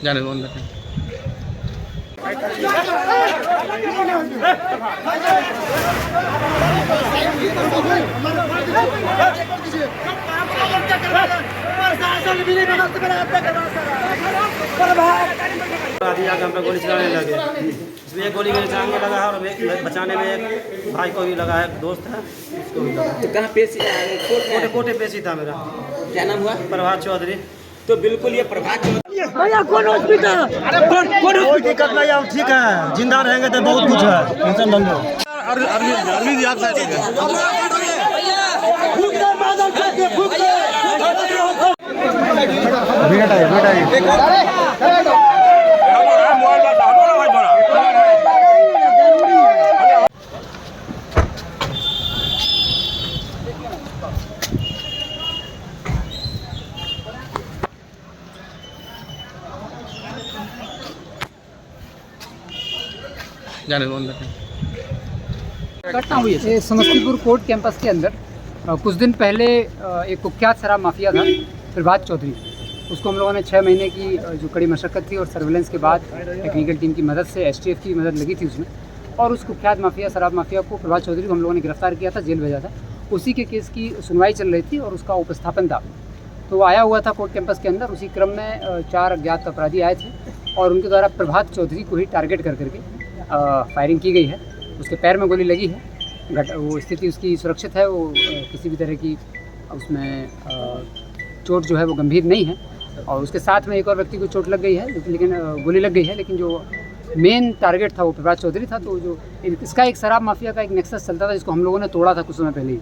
जाने दो अंदर। हम पे गोली चलाने लगे, इसमें एक गोली मेरे जान में लगा है और बचाने में एक भाई को भी लगा है, दोस्त है उसको भी लगा। तो कहाँ पेशी कोटे पेशी था मेरा। क्या नाम हुआ? प्रभात चौधरी। तो बिल्कुल ये प्रभात चौधरी कौन हॉस्पिटल? कोई दिक्कत नहीं है, ठीक है, जिंदा रहेंगे तो बहुत कुछ है, टेंशन मत लो। जाने दो अंदर। घटना हुई है समस्तीपुर कोर्ट कैंपस के अंदर। कुछ दिन पहले एक कुख्यात शराब माफिया था प्रभात चौधरी, उसको हम लोगों ने 6 महीने की जो कड़ी मशक्कत थी और सर्वेलेंस के बाद टेक्निकल टीम की मदद से STF की मदद लगी थी उसमें, और उस कुख्यात माफिया शराब माफिया को प्रभात चौधरी को हम लोगों ने गिरफ्तार किया था, जेल भेजा था। उसी के केस की सुनवाई चल रही थी और उसका उपस्थापन था, तो वो आया हुआ था कोर्ट कैंपस के अंदर। उसी क्रम में 4 अज्ञात अपराधी आए थे और उनके द्वारा प्रभात चौधरी को ही टारगेट कर करके फायरिंग की गई है। उसके पैर में गोली लगी है, वो स्थिति उसकी सुरक्षित है, वो किसी भी तरह की उसमें चोट जो है वो गंभीर नहीं है। और उसके साथ में एक और व्यक्ति को चोट लग गई है, लेकिन गोली लग गई है, लेकिन जो मेन टारगेट था वो प्रभात चौधरी था। तो जो इसका एक शराब माफिया का एक नेक्सस चलता था, जिसको हम लोगों ने तोड़ा था कुछ समय पहले ही।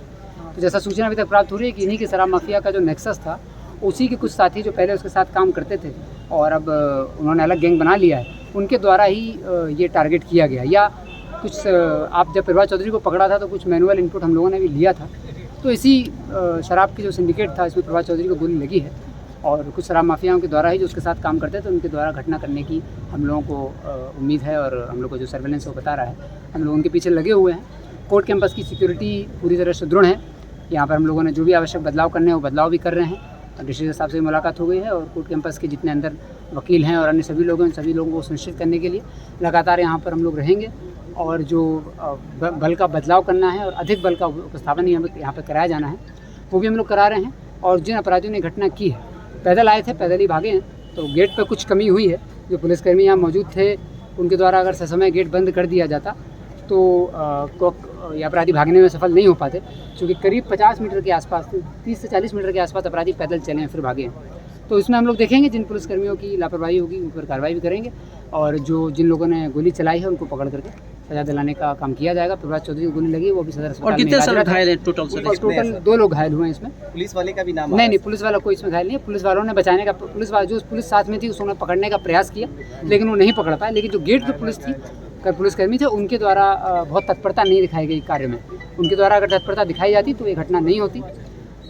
तो जैसा सूचना अभी तक प्राप्त हो रही है कि इन्हीं के शराब माफिया का जो नेक्सस था, उसी के कुछ साथी जो पहले उसके साथ काम करते थे और अब उन्होंने अलग गैंग बना लिया है, उनके द्वारा ही ये टारगेट किया गया। या कुछ आप जब प्रभात चौधरी को पकड़ा था तो कुछ मैनुअल इनपुट हम लोगों ने भी लिया था, तो इसी शराब की जो सिंडिकेट था इसमें प्रभात चौधरी को गोली लगी है और कुछ शराब माफियाओं के द्वारा ही जो उसके साथ काम करते थे उनके द्वारा घटना करने की हम लोगों को उम्मीद है। और हम लोग को जो सर्वेलेंस वो बता रहा है, हम लोग उनके पीछे लगे हुए हैं। कोर्ट कैंपस की सिक्योरिटी पूरी तरह से दृढ़ है। यहाँ पर हम लोगों ने जो भी आवश्यक बदलाव करने हैं वो बदलाव भी कर रहे हैं। डिस्ट्रिक्ट साहब से मुलाकात हो गई है और कोर्ट कैंपस के जितने अंदर वकील हैं और अन्य सभी लोग हैं, सभी लोगों को सुनिश्चित करने के लिए लगातार यहाँ पर हम लोग रहेंगे। और जो बल का बदलाव करना है और अधिक बल का उपस्थापन यहाँ पर कराया जाना है, वो भी हम लोग करा रहे हैं। और जिन अपराधियों ने घटना की है, पैदल आए थे, पैदल ही भागे हैं, तो गेट पर कुछ कमी हुई है। जो पुलिसकर्मी यहाँ मौजूद थे, उनके द्वारा अगर ससमय गेट बंद कर दिया जाता तो ये अपराधी भागने में सफल नहीं हो पाते, क्योंकि करीब 50 मीटर के आसपास, 30 से 40 मीटर के आसपास अपराधी पैदल चले हैं फिर भागे हैं। तो इसमें हम लोग देखेंगे जिन पुलिसकर्मियों की लापरवाही होगी उन पर कार्रवाई भी करेंगे, और जिन लोगों ने गोली चलाई है उनको पकड़ करके सजा दिलाने का काम किया जाएगा। प्रभात चौधरी को गोली लगी, वो भी सदर अस्पताल में। और कितने सब घायल हैं टोटल? 2 लोग घायल हुए हैं इसमें। पुलिस वाले का भी नाम? नहीं, पुलिस वाला कोई इसमें घायल नहीं है। पुलिस वालों ने बचाने का, जो पुलिस साथ में थी उसने पकड़ने का प्रयास किया, लेकिन वो नहीं पकड़ पाए। लेकिन जो गेट पर पुलिस थी, पुलिसकर्मी थे, उनके द्वारा बहुत तत्परता नहीं दिखाई गई कार्य में। उनके द्वारा अगर तत्परता दिखाई जाती तो ये घटना नहीं होती।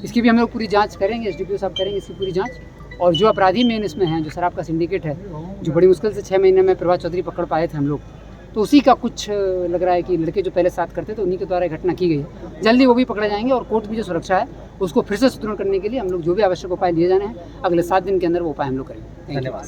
इसकी भी हम लोग पूरी जांच करेंगे, SDPO साहब करेंगे इसकी पूरी जांच। और जो अपराधी मेन इसमें हैं, जो शराब का सिंडिकेट है, जो बड़ी मुश्किल से 6 महीने में प्रभात चौधरी पकड़ पाए थे हम लोग, तो उसी का कुछ लग रहा है कि लड़के जो पहले साथ करते थे उन्हीं के द्वारा घटना की गई है। जल्दी वो भी पकड़े जाएंगे और कोर्ट की जो सुरक्षा है उसको फिर से सुदृढ़ करने के लिए हम लोग जो भी आवश्यक उपाय लिए जाने हैं, अगले 7 दिन के अंदर वो उपाय हम लोग करेंगे। धन्यवाद।